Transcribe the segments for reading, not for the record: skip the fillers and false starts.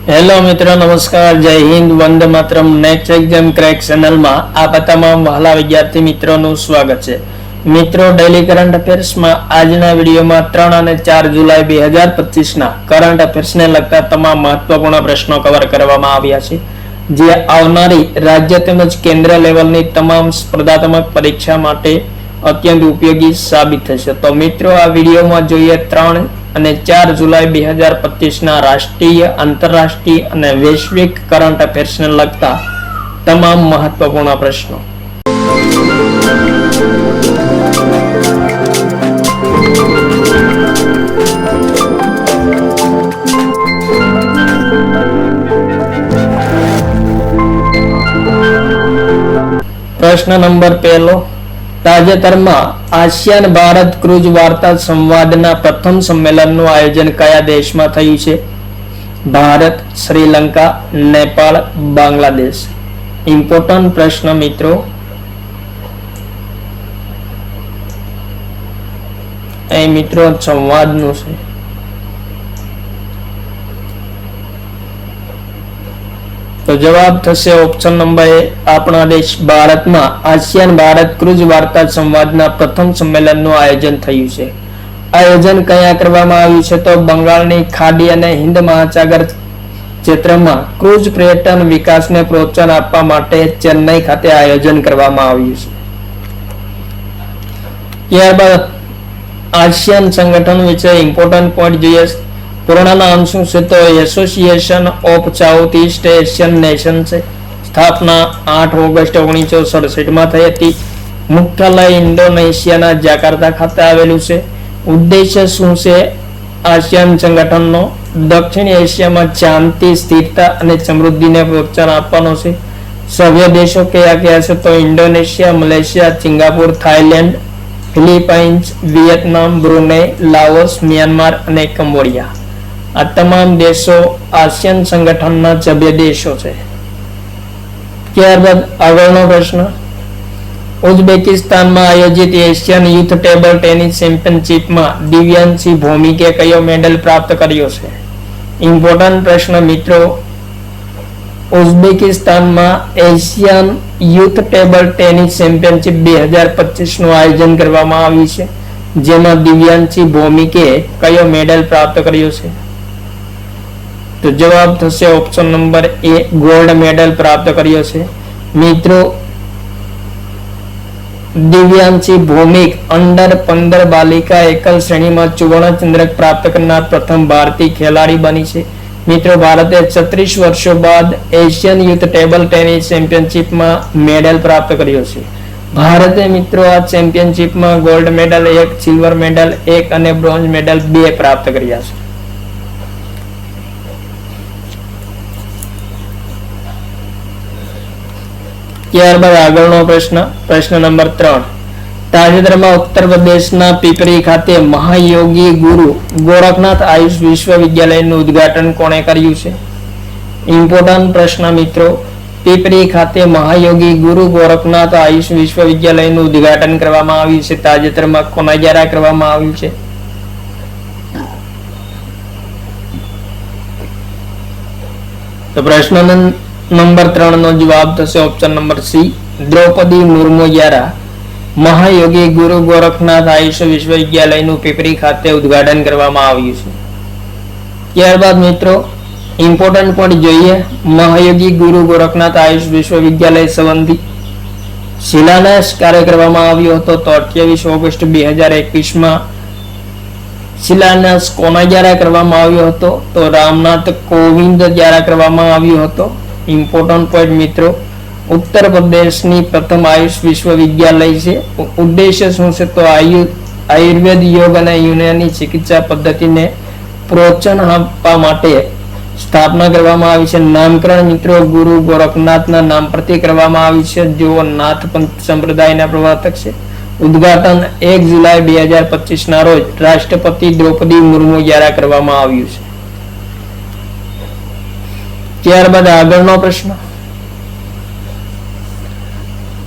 Hello મિત્રો, નમસ્કાર, જય Hind, Vande Mataram. Next exam crack ચેનલમાં આપ તમામ વહાલા વિદ્યાર્થી મિત્રોનું સ્વાગત છે. મિત્રો, ડેલી કરંટ અફેર્સમાં આજના વિડીયોમાં 3 અને 4 જુલાઈ 2025ના કરંટ અફેર્સને લગતા તમામ મહત્વપૂર્ણ પ્રશ્નો કવર કરવામાં આવ્યા છે, જે આવનારી રાજ્ય તેમજ કેન્દ્ર લેવલની તમામ સ્પર્ધાત્મક પરીક્ષા માટે અત્યંત ઉપયોગી સાબિત થશે. તો મિત્રો, આ વિડીયોમાં જોઈએ 3 અને 4 જુલાઈ 2025ના રાષ્ટ્રીય, આંતરરાષ્ટ્રીય અને વૈશ્વિક કરંટ અફેર્સને લગતા તમામ મહત્વપૂર્ણ પ્રશ્નો. પ્રશ્ન નંબર 1. તાજેતરમાં આસિયાન ભારત ક્રુઝ વાર્તા સંવાદના પ્રથમ સંમેલનનું આયોજન કયા દેશમાં થયું છે? ભારત, શ્રીલંકા, નેપાળ, બાંગ્લાદેશ. ઇમ્પોર્ટન્ટ પ્રશ્ન મિત્રો. અહીં મિત્રો સંવાદનું છે. તો જવાબ થશે ઓપ્શન નંબર એ, આપણા દેશ ભારતમાં આસિયાન ભારત ક્રુઝ વાર્તા સંવાદના પ્રથમ સંમેલનનું આયોજન થયું છે. આયોજન ક્યાં કરવામાં આવ્યું છે? તો બંગાળની ખાડી અને હિન્દ મહાસાગર ક્ષેત્રમાં ક્રુઝ પર્યટન વિકાસને પ્રોત્સાહન આપવા માટે ચેન્નઈ ખાતે આયોજન કરવામાં આવ્યું છે. ત્યારબાદ આસિયાન સંગઠન વિશે ઇમ્પોર્ટન્ટ પોઈન્ટ જોઈએ. પૂર્ણ નામ શું છે? તો association of south East Asian nation છે. સ્થાપના 8 ઓગસ્ટ 1967 માં થઈ હતી. મુખ્યાલય ઇન્ડોનેશિયાના જાકાર્તા ખાતે આવેલું છે. ઉદ્દેશ્ય શું છે આસિયાન સંગઠનનો? દક્ષિણ એશિયામાં શાંતિ, સ્થિરતા અને સમૃદ્ધિને પ્રોત્સાહન આપવાનો છે. સભ્ય દેશો કયા કયા છે? તો Indonesia, Malaysia, Singapore, Thailand, Philippines, Vietnam, Brunei, Laos, Myanmar અને કંબોડિયા. આ તમામ દેશો આસિયાન સંગઠનના સભ્ય દેશો છે. ત્યારબાદ આગળનો પ્રશ્ન. ઉઝબેકિસ્તાનમાં આયોજિત એશિયન યુથ ટેબલ ટેનિસ ચેમ્પિયનશિપમાં દિવ્યાંશી ભૌમિકે કયો મેડલ પ્રાપ્ત કર્યો છે? ઇમ્પોર્ટન્ટ પ્રશ્ન મિત્રો. ઉઝબેકિસ્તાનમાં Asian youth table tennis championship 2025 નું આયોજન કરવામાં આવ્યું છે, જેમાં દિવ્યાંશી ભૌમિકે કયો મેડલ પ્રાપ્ત કર્યો છે? તો જવાબ થશે ઓપ્શન નંબર એ, ગોલ્ડ મેડલ પ્રાપ્ત કર્યો છે. મિત્રો, દિવ્યાંશી ભૌમિક અંડર 15 બાલિકા એકલ શ્રેણીમાં સુવર્ણ ચંદ્રક પ્રાપ્ત કરનાર પ્રથમ ભારતીય ખેલાડી બની છે. મિત્રો, ભારતે 36 વર્ષો બાદ એશિયન યુથ ટેબલ ટેનિસ ચેમ્પિયનશિપમાં મેડલ પ્રાપ્ત કર્યો છે. ભારતે મિત્રો આ ચેમ્પિયનશિપમાં ગોલ્ડ મેડલ 1, સિલ્વર મેડલ 1 અને બ્રોન્ઝ મેડલ 2 પ્રાપ્ત કર્યા છે. ત્યારબાદ આગળનો પ્રશ્ન. પ્રશ્ન નંબર 3. તાજેતરમાં ઉત્તર પ્રદેશના પીપરી ખાતે મહાયોગી ગુરુ ગોરખનાથ આયુષ વિશ્વવિદ્યાલયનું ઉદ્ઘાટન કોણે કર્યું છે? ઇમ્પોર્ટન્ટ પ્રશ્ન મિત્રો. પીપરી ખાતે મહાયોગી ગુરુ ગોરખનાથ આયુષ વિશ્વવિદ્યાલયનું ઉદ્ઘાટન કરવામાં આવ્યું છે. તાજેતરમાં કોના દ્વારા કરવામાં આવ્યું છે? તો પ્રશ્ન નંબર 3 નો જવાબ થશે option number C, Draupadi Murmu દ્વારા મહાયોગી ગુરુ ગોરખનાથ આયુષ વિશ્વવિદ્યાલયનું પીપરી ખાતે ઉદ્ઘાટન કરવામાં આવ્યું છે. ત્યારબાદ મિત્રો ઇમ્પોર્ટન્ટ પોઈન્ટ જોઈએ. મહાયોગી ગુરુ ગોરખનાથ આયુષ વિશ્વવિદ્યાલય સંબંધી શિલાન્યાસ કાર્ય કરવામાં આવ્યો હતો. તો 28 ઓગસ્ટ 2021માં શિલાન્યાસ કોના દ્વારા કરવામાં આવ્યો હતો? તો રામનાથ કોવિંદ દ્વારા કરવામાં આવ્યો હતો. ઇમ્પોર્ટન્ટ પોઈન્ટ મિત્રો, ઉત્તર પ્રદેશની પ્રથમ આયુષ વિશ્વવિદ્યાલય છે. ઉદ્દેશ્ય શું છે? તો આયુર્વેદ, યોગ અને યુનાની ચિકિત્સા પદ્ધતિને પ્રોત્સાહન આપવા માટે સ્થાપના કરવામાં આવી છે. નામકરણ મિત્રો ગુરુ ગોરખનાથના નામ પરથી કરવામાં આવ્યું છે, જેઓ નાથ પંથ સંપ્રદાયના પ્રવર્તક છે. ઉદ્ઘાટન 1 જુલાઈ 2025 ના રોજ રાષ્ટ્રપતિ દ્રૌપદી મુર્મુ દ્વારા કરવામાં આવ્યું છે. ત્યારબાદ આગળનો પ્રશ્ન.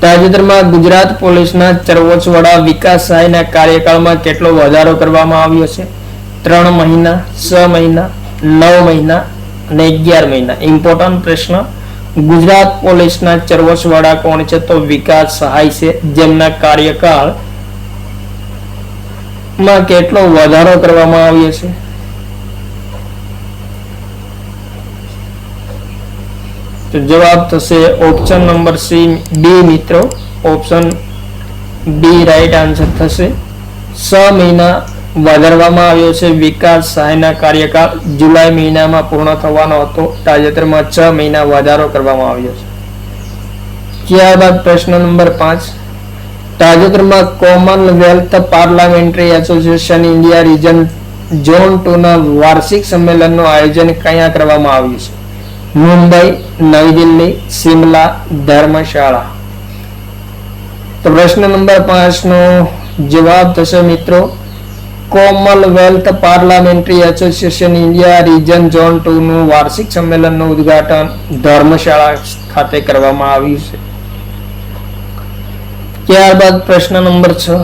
તાજેતરમાં ગુજરાત પોલીસના સર્વોચ્ચ વડા વિકાસ સહાયના કાર્યકાળમાં કેટલો વધારો કરવામાં આવ્યો છે? 3 મહિના, 6 મહિના, 9 મહિના અને 11 મહિના. ઇમ્પોર્ટન્ટ પ્રશ્ન, ગુજરાત પોલીસના ચરવસ વડા કોણ છે? તો વિકાસ સહાય છે, જેમના કાર્યકાળ માં કેટલો વધારો કરવામાં આવ્યો છે? તો જવાબ થશે ઓપ્શન નંબર ડી મિત્રો. ઓપ્શન ડી રાઈટ આન્સર થશે. 6 મહિના વધારવામાં આવ્યો છે. વિકાસ સહાયના કાર્યકાળ જુલાઈ મહિનામાં પૂર્ણ થવાનો હતો. તાજેતરમાં 6 મહિના વધારો કરવામાં આવ્યો છે. ત્યારબાદ પ્રશ્ન નંબર 5, તાજેતરમાં Commonwealth parliamentary association India region zone 2 ના વાર્ષિક સંમેલનનું આયોજન ક્યાં કરવામાં આવ્યું છે? મુંબઈ, નવી દિલ્હી, શિમલા, ધર્મશાળા. તો પ્રશ્ન નંબર 5 નો જવાબ થશે મિત્રો Commonwealth parliamentary association India region zone 2 નું વાર્ષિક સંમેલનનું ઉદ્ઘાટન ધર્મશાળા ખાતે કરવામાં આવ્યું છે. ત્યારબાદ પ્રશ્ન નંબર 6,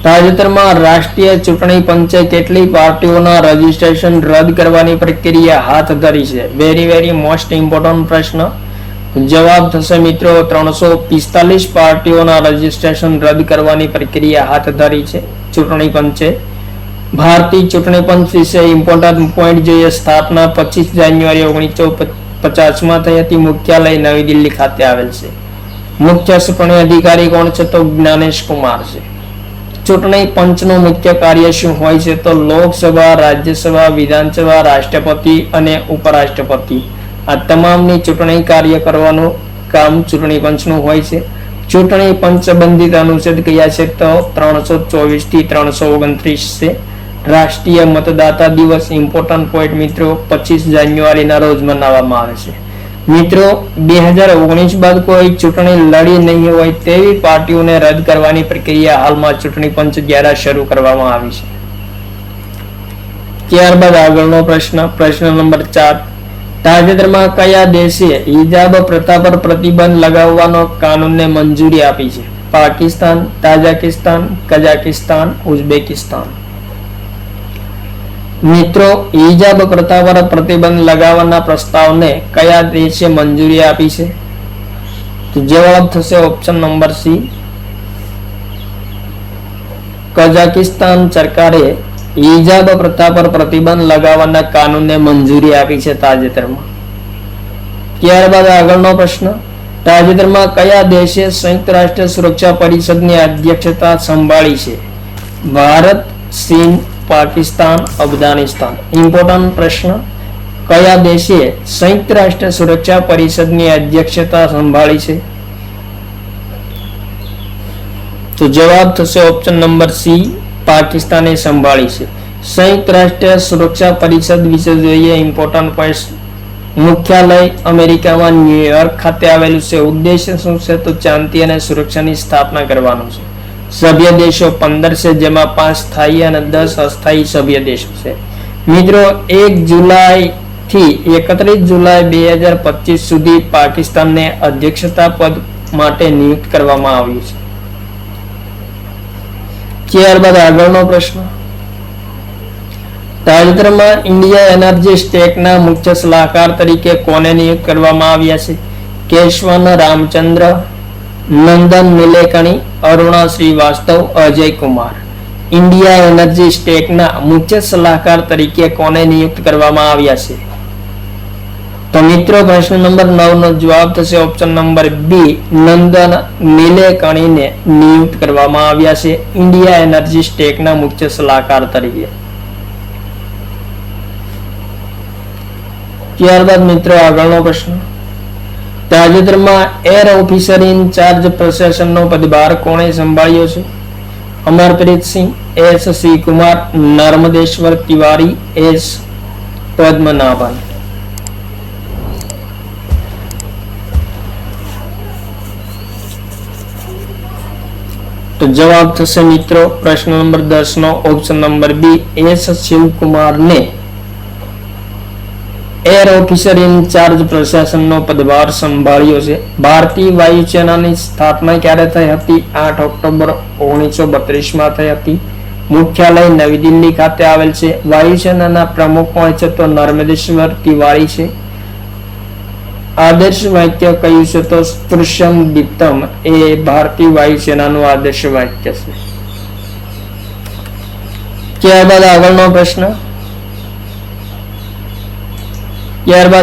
તાજેતરમાં રાષ્ટ્રીય ચૂંટણી પંચે કેટલી પાર્ટીઓના રજીસ્ટ્રેશન રદ કરવાની પ્રક્રિયા હાથ ધરી છે? વેરી મોસ્ટ ઇમ્પોર્ટન્ટ પ્રશ્ન. જવાબ થશે મિત્રો 345 પાર્ટીઓના રજીસ્ટ્રેશન રદ કરવાની પ્રક્રિયા હાથ ધરી છે ચૂંટણી પંચે. ભારતીય ચૂંટણી પંચ વિશે ઇમ્પોર્ટન્ટ પોઈન્ટ જોઈએ. સ્થાપના 25 જાન્યુઆરી 1950 માં થઈ હતી. મુખ્યાલય નવી દિલ્હી ખાતે આવેલ છે. મુખ્ય ચૂંટણી અધિકારી કોણ છે? તો જ્ઞાનેશ કુમાર છે. ચૂંટણી પંચનું મુખ્ય કાર્ય શું હોય છે? તો લોકસભા, રાજ્યસભા, વિધાનસભા, રાષ્ટ્રપતિ અને ઉપરાષ્ટ્રપતિ આ તમામની ચૂંટણી કાર્ય કરવાનું કામ ચૂંટણી પંચનું હોય છે. ચૂંટણી પંચ સંબંધિત અનુચ્છેદ કયા છે? તો 324 થી 329 છે. રાષ્ટ્રીય મતદાતા દિવસ ઇમ્પોર્ટન્ટ પોઈન્ટ મિત્રો 25 જાન્યુઆરીના રોજ મનાવવામાં આવે છે. મિત્રો 2019 બાદ કોઈ ચૂંટણી લડી નહીં હોય તેવી પાર્ટીઓને રદ કરવાની પ્રક્રિયા હાલમાં ચૂંટણી પંચ દ્વારા શરૂ કરવામાં આવી છે. ત્યારબાદ આગળનો પ્રશ્ન નંબર 4, તાજેતરમાં કયા દેશે હિજાબ પ્રથા પર પ્રતિબંધ લગાવવાનો કાનૂનને મંજૂરી આપી છે? Pakistan, Tajikistan, Kazakhstan, Uzbekistan. મિત્રો હિજાબ પ્રથા પર પ્રતિબંધ લગાવવાના પ્રસ્તાવને કયા દેશે મંજૂરી આપી છે? તો જવાબ થશે ઓપ્શન નંબર સી. કઝાકિસ્તાન સરકારે હિજાબ પ્રથા પર પ્રતિબંધ લગાવવાના કાનૂનને મંજૂરી આપી છે તાજેતરમાં. ત્યારબાદ આગળનો પ્રશ્ન, તાજેતરમાં કયા દેશે સંયુક્ત રાષ્ટ્ર સુરક્ષા પરિષદની અધ્યક્ષતા સંભાળી છે? ભારત, ચીન, પાકિસ્તાન, અફઘાનિસ્તાન. ઇમ્પોર્ટન્ટ પ્રશ્ન, કયા દેશે સંયુક્ત રાષ્ટ્ર સુરક્ષા પરિષદની અધ્યક્ષતા સંભાળી છે? તો જવાબ થશે ઓપ્શન નંબર સી, પાકિસ્તાને સંભાળી છે. સંયુક્ત રાષ્ટ્ર સુરક્ષા પરિષદ વિશે જોઈએ. ઇમ્પોર્ટન્ટ પોઈન્ટ, મુખ્યાલય અમેરિકામાં ન્યુયોર્ક ખાતે આવેલું છે. ઉદ્દેશ્ય શું છે? તો શાંતિ અને સુરક્ષાની સ્થાપના કરવાનું છે. સભ્ય દેશો 15 છે, જેમાં 5 સ્થાયી અને 10 અસ્થાયી સભ્ય દેશો છે. મિત્રો 1 જુલાઈ થી 31 જુલાઈ 2025 સુધી પાકિસ્તાનને અધ્યક્ષતા પદ માટે નિયુક્ત કરવામાં આવ્યું છે. ત્યારબાદ આગળનો પ્રશ્ન, તાજેતરમાં ઇન્ડિયા એનર્જી સ્ટેકના મુખ્ય સલાહકાર તરીકે કોને નિયુક્ત કરવામાં આવ્યા છે? કેશવન રામચંદ્ર, નંદન નિલેકણી, અરુણા શ્રીવાસ્તવ, અજય કુમાર. ઇન્ડિયા એનર્જી સ્ટેકના મુખ્ય સલાહકાર તરીકે કોને નિયુક્ત કરવામાં આવ્યા છે? તો મિત્રો પ્રશ્ન નંબર 9 નો જવાબ થશે ઓપ્શન નંબર બી, નંદન નિલેકણીને નિયુક્ત કરવામાં આવ્યા છે ઇન્ડિયા એનર્જી સ્ટેકના મુખ્ય સલાહકાર તરીકે. ત્યારબાદ મિત્રો આગળનો પ્રશ્ન, તાજેતરમાં એર ઓફિસર ઇન ચાર્જ પ્રશાસનનો પદભાર કોણે સંભાળ્યો છે? Amarpreet Singh, S C Kumar, Narmadeshwar Tiwari, S Padmanabhan. તો જવાબ થશે મિત્રો પ્રશ્ન નંબર 10 નો ઓપ્શન નંબર બી, એસ શિવકુમારને એર ઓફિસર ઇન ચાર્જ પ્રશાસનનો પદભાર સંભાળ્યો છે. ભારતીય વાયુસેનાની સ્થાપના ક્યારે થઈ હતી? 8 ઓક્ટોબર 1932 માં થઈ હતી. મુખ્યાલય નવી દિલ્હી ખાતે આવેલ છે. વાયુસેનાના પ્રમુખ કોણ છે? તો નર્મદેશ્વર તિવારી છે. આદર્શ વાક્ય કયું છે? તો સ્પૃશ્યમ દીપ્તમ એ ભારતીય વાયુસેનાનું આદર્શ વાક્ય છે. ત્યારબાદ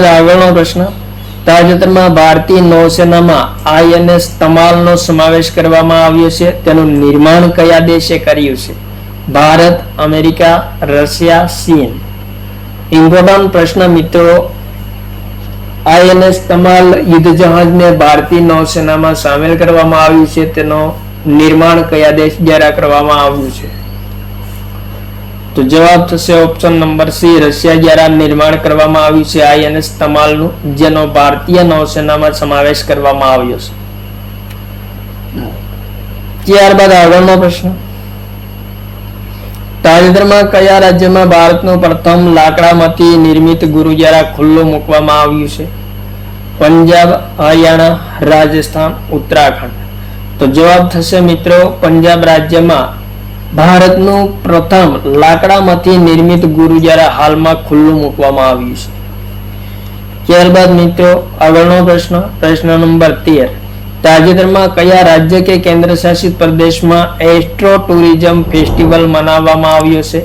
આગળનો પ્રશ્ન તાજેતરમાં ભારતીય નૌસેનામાં INS તમાલનો સમાવેશ કરવામાં આવ્યો છે. તેનું નિર્માણ કયા દેશે કર્યું છે? ભારત, અમેરિકા, રશિયા, ચીન. ઇમ્પોર્ટન્ટ પ્રશ્ન મિત્રો. INS તમાલ યુદ્ધ જહાજને ભારતીય નૌસેનામાં સામેલ કરવામાં આવ્યું છે. તેનો નિર્માણ કયા દેશ દ્વારા કરવામાં આવ્યું છે? તો જવાબ થશે ઓપ્શન નંબર સી, રશિયા દ્વારા નિર્માણ કરવામાં આવ્યું છે INS તમાલનું, જેનો ભારતીય નૌસેનામાં સમાવેશ કરવામાં આવ્યો છે. ત્યારબાદ આગળનો પ્રશ્ન. તાજેતરમાં કયા રાજ્યમાં ભારતનું પ્રથમ લાકડામાંથી નિર્મિત ગુરુદ્વારા ખુલ્લું મૂકવામાં આવ્યું છે? પંજાબ, હરિયાણા, રાજસ્થાન, ઉત્તરાખંડ. તો જવાબ થશે મિત્રો પંજાબ રાજ્યમાં ભારતનું પ્રથમ લાકડામાંથી નિર્મિત ગુરુદ્વારા હાલમાં ખુલ્લું મૂકવામાં આવ્યું છે. ત્યારબાદ મિત્રો આગળનો પ્રશ્ન નંબર 13. તાજેતરમાં કયા રાજ્ય કે કેન્દ્ર શાસિત પ્રદેશમાં એસ્ટ્રો ટુરિઝમ ફેસ્ટિવલ મનાવવામાં આવ્યો છે?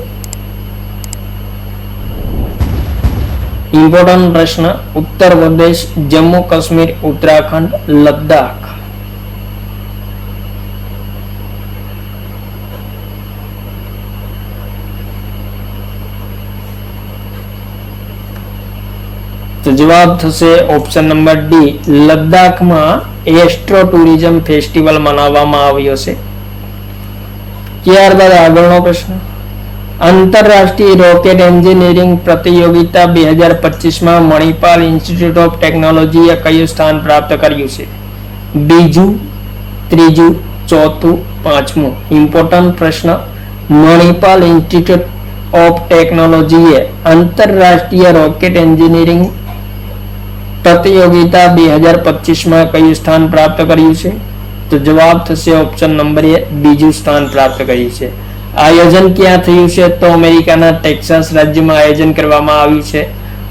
ઇમ્પોર્ટન્ટ પ્રશ્ન. ઉત્તર પ્રદેશ, જમ્મુ કાશ્મીર, ઉત્તરાખંડ, લદ્દાખ. તો જવાબ થશે ઓપ્શન નંબર ડી, લદ્દાખમાં એસ્ટ્રો ટુરિઝમ ફેસ્ટિવલ મનાવવામાં આવ્યો છે. ત્યારબાદ આગળનો પ્રશ્ન. આંતરરાષ્ટ્રીય રોકેટ એન્જિનિયરિંગ પ્રતિયોગિતા 2025માં મણિપાલ ઇન્સ્ટિટ્યૂટ ઓફ ટેકનોલોજીએ કયું સ્થાન પ્રાપ્ત કર્યું છે? બીજું, ત્રીજું, ચોથું, પાંચમું. ઇમ્પોર્ટન્ટ પ્રશ્ન. મણિપાલ ઇન્સ્ટિટ્યૂટ ઓફ ટેકનોલોજીએ આંતરરાષ્ટ્રીય રોકેટ એન્જિનિયરિંગ પ્રતિયોગિતા 2025માં કયું સ્થાન પ્રાપ્ત કર્યું છે? તો જવાબ થશે ઓપ્શન નંબર એ, બીજું સ્થાન પ્રાપ્ત કર્યું છે. આયોજન ક્યાં થયું છે? તો અમેરિકાના ટેક્સાસ રાજ્યમાં આયોજન કરવામાં આવ્યું છે.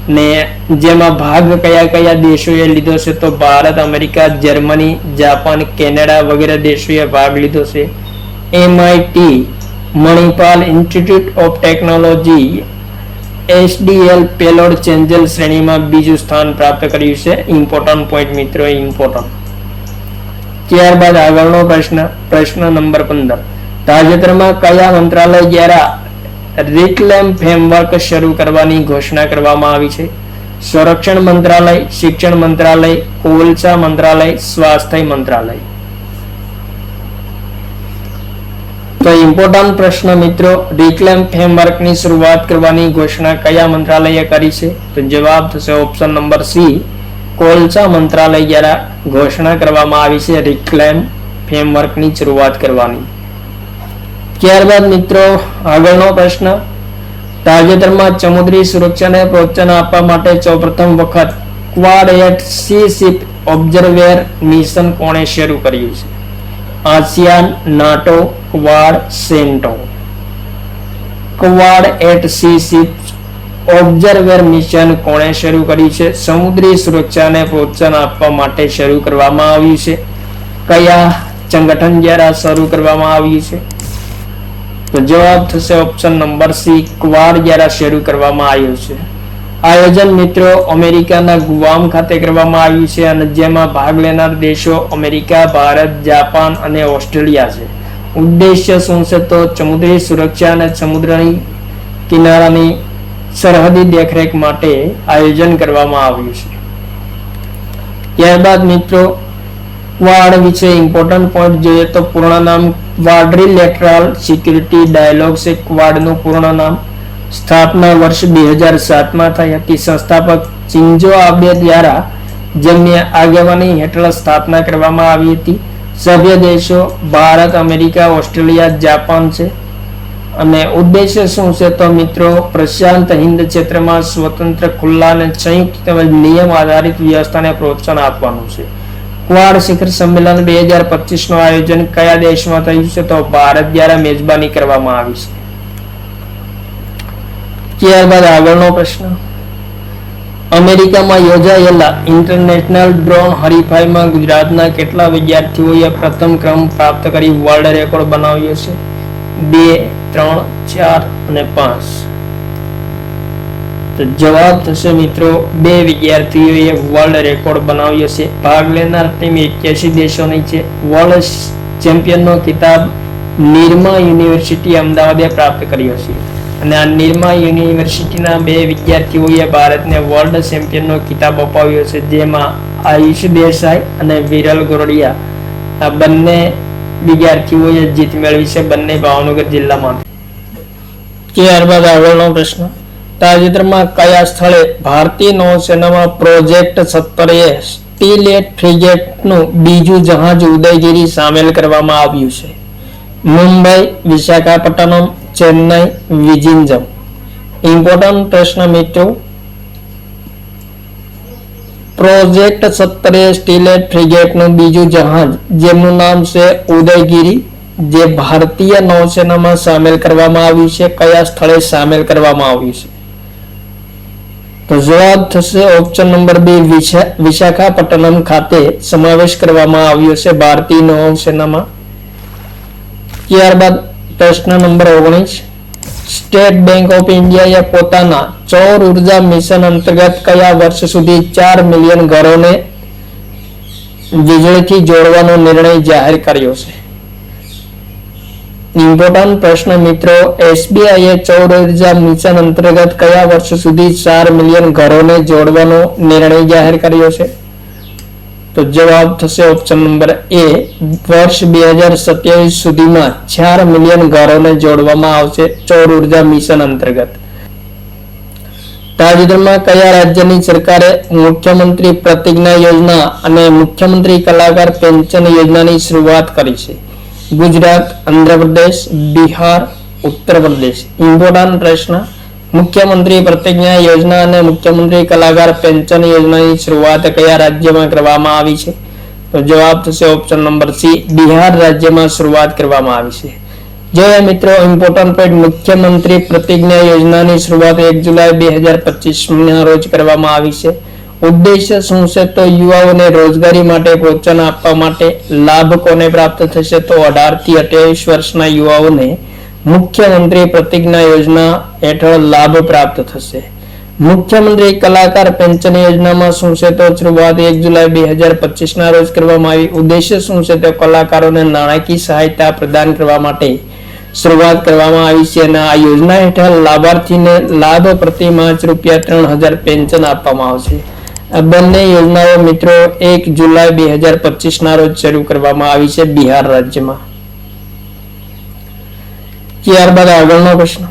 ને જેમાં ભાગ કયા કયા દેશોએ લીધો છે? તો Bharat, America, Germany, Japan, Canada વગેરે દેશોએ ભાગ લીધો છે. MIT Manipal institute of technology SDL payload challenge શ્રેણીમાં બીજું સ્થાન પ્રાપ્ત કર્યું છે. ઇમ્પોર્ટન્ટ પોઈન્ટ મિત્રો, ઇમ્પોર્ટન્ટ. ત્યારબાદ આગળનો પ્રશ્ન નંબર 15. તાજેતરમાં કયા મંત્રાલય દ્વારા રિક્લેમ ફ્રેમવર્ક શરૂ કરવાની ઘોષણા કરવામાં આવી છે? સંરક્ષણ મંત્રાલય, શિક્ષણ મંત્રાલય, કોલસા મંત્રાલય, સ્વાસ્થ્ય મંત્રાલય. તો ઇમ્પોર્ટન્ટ પ્રશ્ન મિત્રો. રિક્લેમ ફ્રેમવર્કની શરૂઆત કરવાની ઘોષણા કયા મંત્રાલયે કરી છે? તો જવાબ થશે ઓપ્શન નંબર સી, કોલસા મંત્રાલય દ્વારા ઘોષણા કરવામાં આવી છે રિક્લેમ ફ્રેમવર્કની શરૂઆત કરવાની. ત્યારબાદ મિત્રો આગળનો પ્રશ્ન. તાજેતરમાં સમુદ્રી સુરક્ષાને પ્રોત્સાહન આપવા માટે સૌપ્રથમ વખત Quad at sea ship observer mission કોણે શરૂ કર્યું છે? ASEAN, NATO, Quad, CENTO. Quad at sea ship observer mission કોણે શરૂ કર્યું છે? સમુદ્રી સુરક્ષાને પ્રોત્સાહન આપવા માટે શરૂ કરવામાં આવ્યું છે. કયા સંગઠન દ્વારા શરૂ કરવામાં આવ્યું છે? તો જવાબ થશે ઓપ્શન નંબર સી, ક્વાડ દ્વારા શરૂ કરવામાં આવ્યું છે. આયોજન મિત્રો અમેરિકાના ગુઆમ ખાતે કરવામાં આવ્યું છે અને જેમાં ભાગ લેનાર દેશો અમેરિકા, ભારત, જાપાન અને ઓસ્ટ્રેલિયા છે. ઉદ્દેશ્ય શું છે? તો સમુદ્રી સુરક્ષા અને સમુદ્રની કિનારાની સરહદી દેખરેખ માટે આયોજન કરવામાં આવ્યું છે. ત્યારબાદ મિત્રો ક્વાડ વિશે ઇમ્પોર્ટન્ટ પોઈન્ટ જોઈએ તો પૂર્ણ નામ ક્વાડ્રિલેટરલ સિક્યુરિટી ડાયલોગ છે ક્વાડનું પૂર્ણ નામ. સ્થાપના વર્ષ 2007માં થઈ હતી. સંસ્થાપક શિન્ઝો આબે દ્વારા જેમની આગેવાની હેઠળ સ્થાપના કરવામાં આવી હતી. સભ્ય દેશો ભારત, અમેરિકા, ઓસ્ટ્રેલિયા, જાપાન છે. અને ઉદ્દેશ્ય શું છે? તો મિત્રો પ્રશાંત હિન્દ ક્ષેત્રમાં સ્વતંત્ર, ખુલ્લા અને સંયુક્ત તેમજ નિયમ આધારિત વ્યવસ્થાને પ્રોત્સાહન આપવાનું છે. ક્વાડ શિખર સંમેલન 2025 નું આયોજન કયા દેશમાં થયું છે? તો ભારત દ્વારા મેજબાની કરવામાં આવી છે. ત્યારબાદ આગળનો પ્રશ્ન, અમેરિકામાં યોજાયેલા ઇન્ટરનેશનલ ડ્રોન હરીફાઈમાં ગુજરાતના કેટલા વિદ્યાર્થીઓએ પ્રથમ ક્રમ પ્રાપ્ત કરી વર્લ્ડ રેકોર્ડ બનાવ્યો છે? 2, 3, 4 અને 5. તો જવાબ થશે મિત્રો 2 વિદ્યાર્થીઓએ વર્લ્ડ રેકોર્ડ બનાવ્યો છે. ભાગ લેનાર ટીમ 81 દેશોની છે. વર્લ્ડ ચેમ્પિયનનો ખિતાબ નિરમા યુનિવર્સિટી અમદાવાદે પ્રાપ્ત કર્યો છે અને આ નિરમા યુનિવર્સિટીના 2 વિદ્યાર્થીઓએ ભારતને વર્લ્ડ ચેમ્પિયનનો ખિતાબ અપાવ્યો છે, જેમાં આયુષ દેસાઈ અને વિરલ ગોરડિયા આ બંને વિદ્યાર્થીઓએ જીત મેળવી છે, બંને ભાવનગર જિલ્લામાંથી. ત્યારબાદ આગળનો પ્રશ્ન, તાજેતરમાં કયા સ્થળે ભારતીય નૌસેનામાં પ્રોજેક્ટ 17A સ્ટીલેટ ફ્રિગેટનું બીજું જહાજ ઉદયગીરી સામેલ કરવામાં આવ્યું છે? મુંબઈ, વિશાખાપટ્ટનમ, ચેન્નઈ, વિજિંજમ. ઇમ્પોર્ટન્ટ પ્રશ્ન મિત્રો, પ્રોજેક્ટ 17A સ્ટીલેટ ફ્રિગેટનું બીજું જહાજ જેમનું નામ છે ઉદયગીરી, જે ભારતીય નૌસેનામાં સામેલ કરવામાં આવ્યું છે, કયા સ્થળે સામેલ કરવામાં આવ્યું છે? તો જવાબ થશે ઓપ્શન નંબર 2, વિશાખાપટ્ટનમ ખાતે સમાવેશ કરવામાં આવ્યો છે ભારતીય નૌસેનામાં. ત્યારબાદ પ્રશ્ન નંબર 19, સ્ટેટ બેંક ઓફ ઇન્ડિયાએ પોતાના સૌર ઉર્જા મિશન અંતર્ગત કયા વર્ષ સુધી 4 મિલિયન ઘરોને વીજળીથી જોડવાનો નિર્ણય જાહેર કર્યો છે? ઇમ્પોર્ટન્ટ પ્રશ્ન મિત્રો, એસબીઆઈએ સૌર ઉર્જા મિશન અંતર્ગત કયા વર્ષ સુધી 4 મિલિયન ઘરોને જોડવાનો નિર્ણય જાહેર કર્યો છે? તો જવાબ થશે ઓપ્શન નંબર A, વર્ષ 2027 સુધીમાં 4 મિલિયન ઘરોને જોડવામાં આવશે સૌર ઉર્જા મિશન અંતર્ગત. તાજેતરમાં કયા રાજ્યની સરકારે મુખ્યમંત્રી પ્રતિજ્ઞા યોજના અને મુખ્યમંત્રી કલાકાર પેન્શન યોજનાની શરૂઆત કરી છે? ગુજરાત, આંધ્રપ્રદેશ, બિહાર, ઉત્તર પ્રદેશ. ઇમ્પોર્ટન્ટ પ્રશ્ન, મુખ્યમંત્રી પ્રતિજ્ઞા યોજના અને મુખ્યમંત્રી કલાકાર પેન્શન યોજનાની શરૂઆત કયા રાજ્યમાં કરવામાં આવી છે? તો જવાબ થશે ઓપ્શન નંબર C, બિહાર રાજ્યમાં શરૂઆત કરવામાં આવી છે. જોઈએ મિત્રો ઇમ્પોર્ટન્ટ પોઈન્ટ, મુખ્યમંત્રી પ્રતિજ્ઞા યોજનાની શરૂઆત 1 જુલાઈ 2025 ના રોજ કરવામાં આવી છે. ઉદ્દેશ્ય શું છે? તો યુવાઓને રોજગારી માટે પ્રોત્સાહન આપવા માટે. લાભ કોને પ્રાપ્ત થશે? તો 18 થી 28 વર્ષના યુવાઓને મુખ્યમંત્રી પ્રતિજ્ઞા યોજના હેઠળ લાભ પ્રાપ્ત થશે. મુખ્યમંત્રી કલાકાર પેન્શન યોજનામાં શું છે? તો શરૂઆત 1 જુલાઈ 2025 ના રોજ કરવામાં આવી. ઉદ્દેશ્ય શું છે? તો કલાકારોને નાણાકીય સહાયતા પ્રદાન કરવા માટે શરૂઆત કરવામાં આવી છે અને આ યોજના હેઠળ લાભાર્થીને લાભ પ્રતિ માહ ₹3000 પેન્શન આપવામાં આવશે. આ બંને યોજનાઓ મિત્રો 1 જુલાઈ 2025 ના રોજ શરૂ કરવામાં આવી છે બિહાર રાજ્યમાં. ત્યારબાદ આગળનો પ્રશ્ન,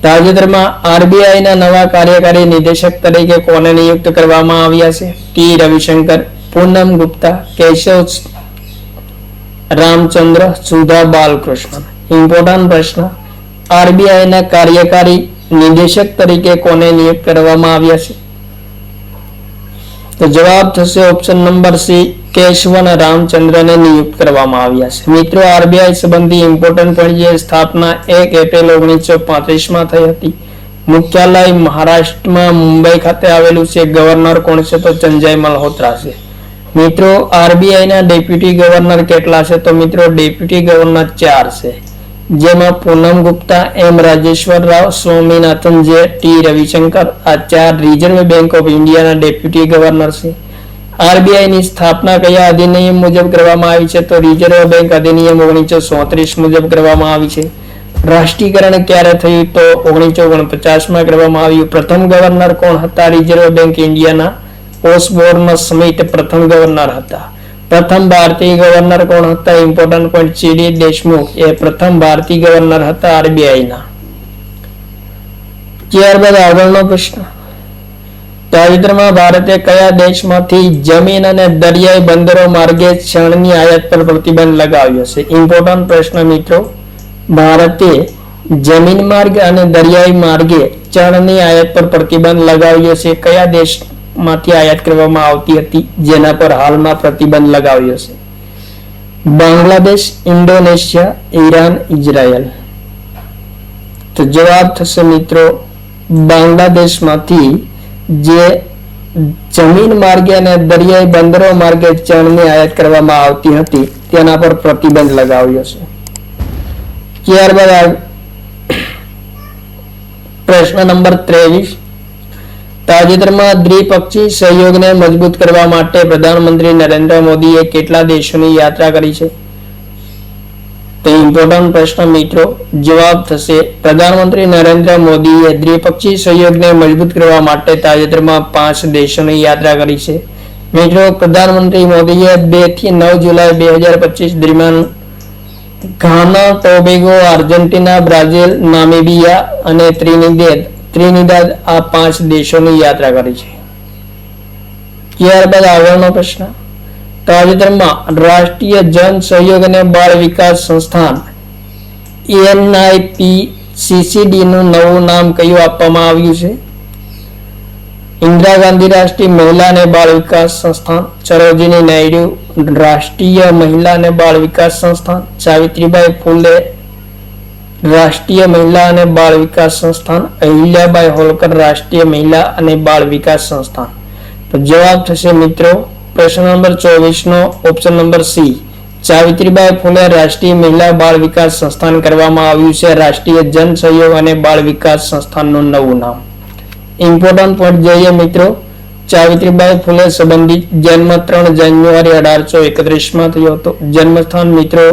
તાજેતરમાં આરબીઆઈના નવા કાર્યકારી નિદેશક તરીકે કોને નિયુક્ત કરવામાં આવ્યા છે? ટી રવિશંકર, પૂનમ ગુપ્તા, કેશવ રામચંદ્ર, સુધા બાલકૃષ્ણન. ઇમ્પોર્ટન્ટ પ્રશ્ન, આરબીઆઈના કાર્યકારી નિદેશક તરીકે કોને નિયુક્ત કરવામાં આવ્યા છે? તો જવાબ થશે ઓપ્શન નંબર C, કેશવન રામચંદ્રને નિયુક્ત કરવામાં આવ્યા છે. મિત્રો આરબીઆઈ સંબંધી ઇમ્પોર્ટન્ટ પોઈન્ટ જે સ્થાપના 1 એપ્રિલ 1935 માં થઈ હતી. મુખ્યાલય મહારાષ્ટ્રમાં મુંબઈ ખાતે આવેલું છે. ગવર્નર કોણ છે? તો સંજય મલ્હોત્રા છે. મિત્રો આરબીઆઈના ડેપ્યુટી ગવર્નર કેટલા છે? તો મિત્રો ડેપ્યુટી ગવર્નર 4 છે, જેમાં પૂનમ ગુપ્તા, એમ રાજેશ્વર રાવ, સ્વામીનાથન જે, ટી રવિશંકર આ 4 રિઝર્વ બેંક ઓફ ઇન્ડિયાના ડેપ્યુટી ગવર્નર છે. આરબીઆઈ ની સ્થાપના કયા અધિનિયમ મુજબ કરવામાં આવી છે? તો રિઝર્વ બેંક અધિનિયમ 1934 મુજબ કરવામાં આવી છે. રાષ્ટ્રીયકરણ ક્યારે થયું? તો 1949 માં કરવામાં આવ્યું. પ્રથમ ગવર્નર કોણ હતા રિઝર્વ બેંક ઇન્ડિયાના? ઓસબોર્ન સ્મિથ પ્રથમ ગવર્નર હતા. પ્રથમ ભારતીય ગવર્નર કોણ હતા? ઇમ્પોર્ટન્ટ પોઈન્ટ, સીડી દેશમુખ એ પ્રથમ ભારતીય ગવર્નર હતા આરબીઆઈ ના. ત્યારબાદ આગળનો પ્રશ્ન, તાજેતરમાં ભારતે કયા દેશમાંથી જમીન અને દરિયાઈ બંદરો માર્ગે શણની આયાત પર પ્રતિબંધ લગાવ્યો છે? ઇમ્પોર્ટન્ટ પ્રશ્ન મિત્રો, ભારતે જમીન માર્ગ અને દરિયાઈ માર્ગે ચણની આયાત પર પ્રતિબંધ લગાવ્યો છે. કયા દેશમાંથી આયાત કરવામાં આવતી હતી જેના પર હાલમાં પ્રતિબંધ લગાવ્યો છે? Bangladesh, Indonesia, Iran, Israel. તો જવાબ થશે મિત્રો બાંગ્લાદેશમાંથી જે જમીન માર્ગે અને દરિયાઈ બંદરો માર્ગે ચણની આયાત કરવામાં આવતી હતી તેના પર પ્રતિબંધ લગાવ્યો છે. ત્યારબાદ પ્રશ્ન નંબર 23. તાજેતરમાં દ્વિપક્ષી સહયોગને મજબૂત કરવા માટે પ્રધાનમંત્રી નરેન્દ્ર મોદીએ કેટલા દેશોની યાત્રા કરી છે? તો ઇમ્પોર્ટન્ટ પ્રશ્ન મિત્રો. જવાબ થશે પ્રધાનમંત્રી નરેન્દ્ર મોદીએ દ્વિપક્ષી સહયોગને મજબૂત કરવા માટે તાજેતરમાં 5 દેશોની યાત્રા કરી છે. મિત્રો, પ્રધાનમંત્રી મોદીએ 2 થી 9 જુલાઈ 2025 દરમિયાન ઘાના, ટોબેગો, આર્જેન્ટિના, બ્રાઝિલ, નામિબિયા અને ત્રિનિદાદ આ 5 દેશોની યાત્રા કરી છે. ત્યારબાદ આગળનો પ્રશ્ન. તાજેતરમાં રાષ્ટ્રીય જન સહયોગ અને બાળ વિકાસ સંસ્થાન NIPCCD નું નવું નામ કયું આપવામાં આવ્યું છે? ઇન્દિરા ગાંધી રાષ્ટ્રીય મહિલા અને બાળ વિકાસ સંસ્થાન, સરોજિની નાયડુ રાષ્ટ્રીય મહિલા અને બાળ વિકાસ સંસ્થાન, સાવિત્રીબાઈ ફૂલે રાષ્ટ્રીય મહિલા અને બાળ વિકાસ સંસ્થાન, અહિલ્યાબાઈ હોલકર રાષ્ટ્રીય મહિલા અને બાળ વિકાસ સંસ્થાન. તો જવાબ થશે મિત્રો પ્રશ્ન નંબર 24 નો ઓપ્શન નંબર સી, સાવિત્રીબાઈ ફૂલે રાષ્ટ્રીય મહિલા બાળ વિકાસ સંસ્થાન કરવામાં આવ્યું છે રાષ્ટ્રીય જન સહયોગ અને બાળ વિકાસ સંસ્થાનનું નવું નામ. ઇમ્પોર્ટન્ટ પોઈન્ટ જોઈએ મિત્રો. સાવિત્રીબાઈ ફૂલે સંબંધિત જન્મ 3 જાન્યુઆરી 1831 માં થયો હતો. જન્મસ્થાન મિત્રો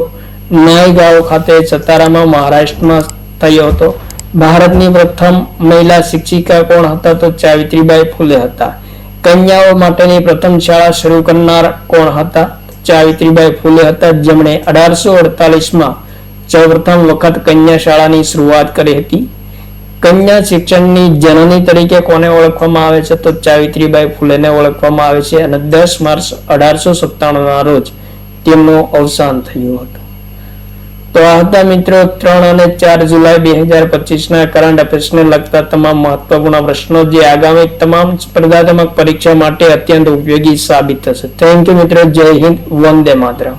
નાયગાંવ ખાતે સતારામાં મહારાષ્ટ્રમાં થયો હતો. ભારતની પ્રથમ મહિલા શિક્ષિકા કોણ હતા? તો સાવિત્રીબાઈ ફૂલે હતા. કન્યાઓ માટેની પ્રથમ શાળા શરૂ કરનાર કોણ હતા? સાવિત્રીબાઈ ફૂલે હતા, જેમણે 1848 સૌપ્રથમ વખત કન્યા શાળાની શરૂઆત કરી હતી. કન્યા શિક્ષણની જનની તરીકે કોને ઓળખવામાં આવે છે? તો સાવિત્રીબાઈ ફૂલેને ઓળખવામાં આવે છે અને 10 માર્ચ 1897 ના રોજ તેમનું અવસાન થયું હતું. તો આ હતા મિત્રો 3 અને 4 જુલાઈ 2025 ના કરંટ અફેર્સને લગતા તમામ મહત્વપૂર્ણ પ્રશ્નો, જે આગામી તમામ સ્પર્ધાત્મક પરીક્ષા માટે અત્યંત ઉપયોગી સાબિત થશે. થેન્ક યુ મિત્રો. જય હિન્દ. વંદે માતરમ.